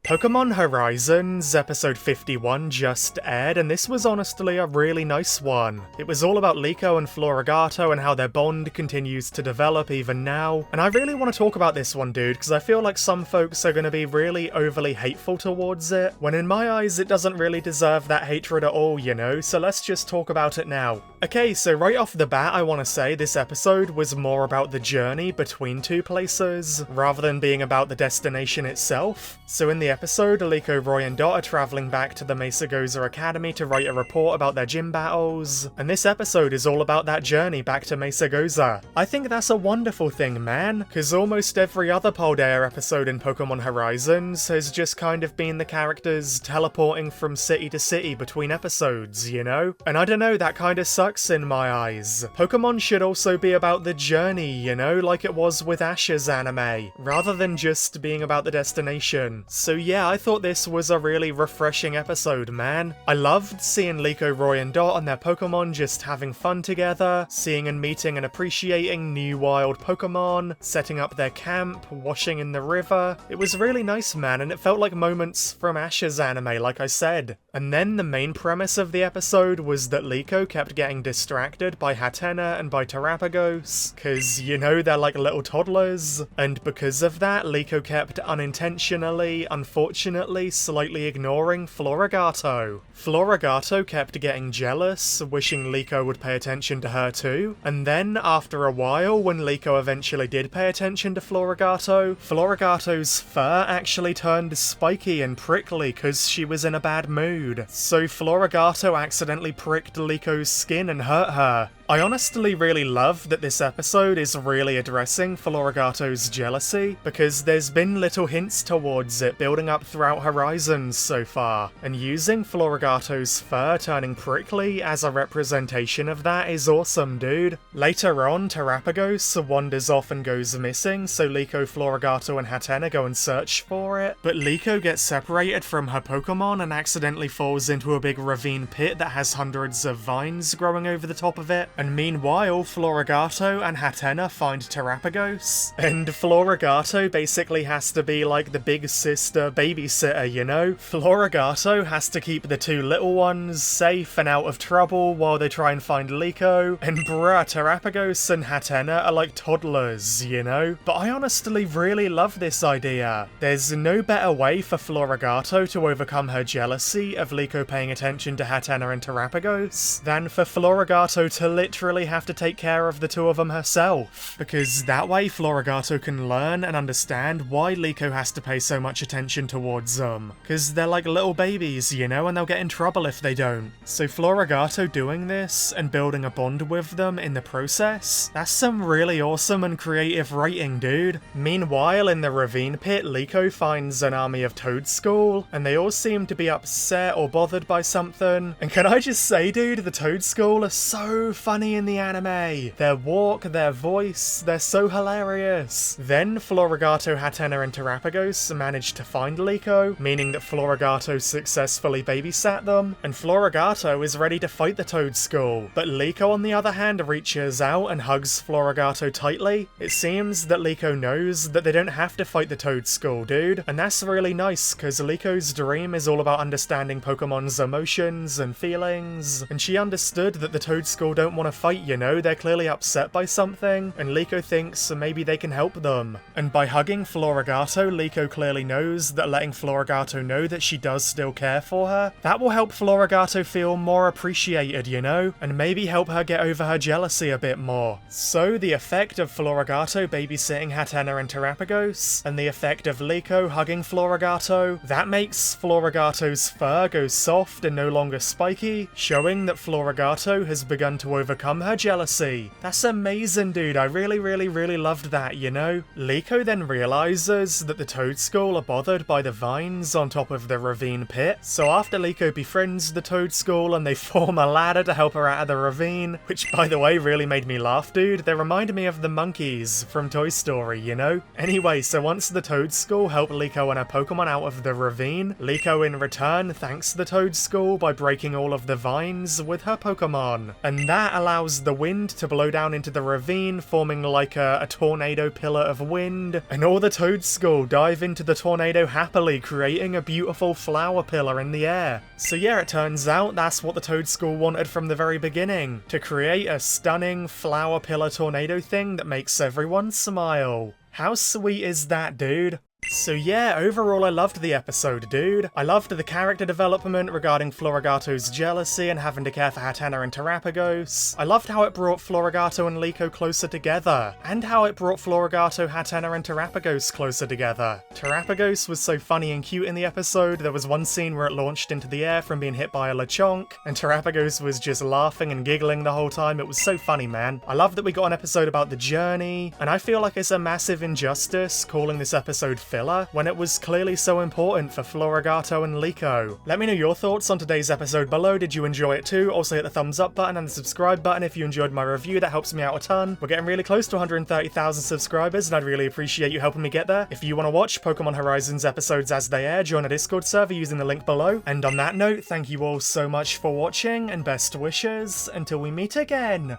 Pokemon Horizons episode 51 just aired, and this was honestly a really nice one. It was all about Liko and Floragato and how their bond continues to develop even now, and I really want to talk about this one, dude, because I feel like some folks are going to be really overly hateful towards it, when in my eyes it doesn't really deserve that hatred at all, you know, so let's just talk about it now. Okay, so right off the bat I want to say this episode was more about the journey between two places, rather than being about the destination itself. So in the episode, Liko, Roy and Dot are travelling back to the Naranja Academy to write a report about their gym battles, and this episode is all about that journey back to Naranja. I think that's a wonderful thing, man, because almost every other Paldea episode in Pokemon Horizons has just kind of been the characters teleporting from city to city between episodes, you know? And I don't know, that kind of sucks in my eyes. Pokemon should also be about the journey, you know, like it was with Ash's anime, rather than just being about the destination. So yeah, I thought this was a really refreshing episode, man. I loved seeing Liko, Roy and Dot and their Pokemon just having fun together, seeing and meeting and appreciating new wild Pokemon, setting up their camp, washing in the river. It was really nice, man, and it felt like moments from Ash's anime, like I said. And then the main premise of the episode was that Liko kept getting distracted by Hatenna and by Terapagos, cause, you know, they're like little toddlers, and because of that, Liko kept unintentionally, unfortunately, slightly ignoring Floragato. Floragato kept getting jealous, wishing Liko would pay attention to her too, and then, after a while, when Liko eventually did pay attention to Floragato, Floragato's fur actually turned spiky and prickly cause she was in a bad mood. So Floragato accidentally pricked Liko's skin and hurt her. I honestly really love that this episode is really addressing Floragato's jealousy, because there's been little hints towards it building up throughout Horizons so far, and using Floragato's fur turning prickly as a representation of that is awesome, dude. Later on, Terapagos wanders off and goes missing, so Liko, Floragato and Hatenna go and search for it, but Liko gets separated from her Pokemon and accidentally falls into a big ravine pit that has hundreds of vines growing over the top of it. And meanwhile, Floragato and Hatenna find Terapagos, and Floragato basically has to be like the big sister babysitter, you know? Floragato has to keep the two little ones safe and out of trouble while they try and find Liko, and bruh, Terapagos and Hatenna are like toddlers, you know? But I honestly really love this idea. There's no better way for Floragato to overcome her jealousy of Liko paying attention to Hatenna and Terapagos than for Floragato to literally have to take care of the two of them herself, because that way Floragato can learn and understand why Liko has to pay so much attention towards them, because they're like little babies, you know, and they'll get in trouble if they don't. So Floragato doing this and building a bond with them in the process, that's some really awesome and creative writing, dude. Meanwhile, in the ravine pit, Liko finds an army of Toedscool, and they all seem to be upset or bothered by something, and can I just say, dude, the Toedscool are so funny in the anime. Their walk, their voice, they're so hilarious. Then Floragato, Hatenna and Terapagos manage to find Liko, meaning that Floragato successfully babysat them, and Floragato is ready to fight the Toedscool. But Liko, on the other hand, reaches out and hugs Floragato tightly. It seems that Liko knows that they don't have to fight the Toedscool, dude, and that's really nice, because Liko's dream is all about understanding Pokemon's emotions and feelings, and she understood that the Toedscool don't want to fight, you know, they're clearly upset by something, and Liko thinks maybe they can help them. And by hugging Floragato, Liko clearly knows that letting Floragato know that she does still care for her, that will help Floragato feel more appreciated, you know, and maybe help her get over her jealousy a bit more. So the effect of Floragato babysitting Hatenna and Terapagos, and the effect of Liko hugging Floragato, that makes Floragato's fur go soft and no longer spiky, showing that Floragato has begun to overcome her jealousy. That's amazing, dude. I really loved that, you know? Liko then realizes that the Toedscool are bothered by the vines on top of the ravine pit, so after Liko befriends the Toedscool and they form a ladder to help her out of the ravine, which by the way really made me laugh, dude. They remind me of the monkeys from Toy Story, you know? Anyway, so once the Toedscool help Liko and her Pokemon out of the ravine, Liko in return thanks the Toedscool by breaking all of the vines with her Pokemon, and that allows the wind to blow down into the ravine, forming like a tornado pillar of wind, and all the Toedscool dive into the tornado happily, creating a beautiful flower pillar in the air. So yeah, it turns out that's what the Toedscool wanted from the very beginning, to create a stunning flower pillar tornado thing that makes everyone smile. How sweet is that, dude? So yeah, overall I loved the episode, dude. I loved the character development regarding Floragato's jealousy and having to care for Hatenna and Terapagos. I loved how it brought Floragato and Liko closer together, and how it brought Floragato, Hatenna and Terapagos closer together. Terapagos was so funny and cute in the episode. There was one scene where it launched into the air from being hit by a Lechonk, and Terapagos was just laughing and giggling the whole time. It was so funny, man. I love that we got an episode about the journey, and I feel like it's a massive injustice calling this episode filler when it was clearly so important for Floragato and Liko. Let me know your thoughts on today's episode below. Did you enjoy it too? Also hit the thumbs up button and the subscribe button if you enjoyed my review. That helps me out a ton. We're getting really close to 130,000 subscribers, and I'd really appreciate you helping me get there. If you want to watch Pokemon Horizons episodes as they air, join a Discord server using the link below. And on that note, thank you all so much for watching, and best wishes until we meet again.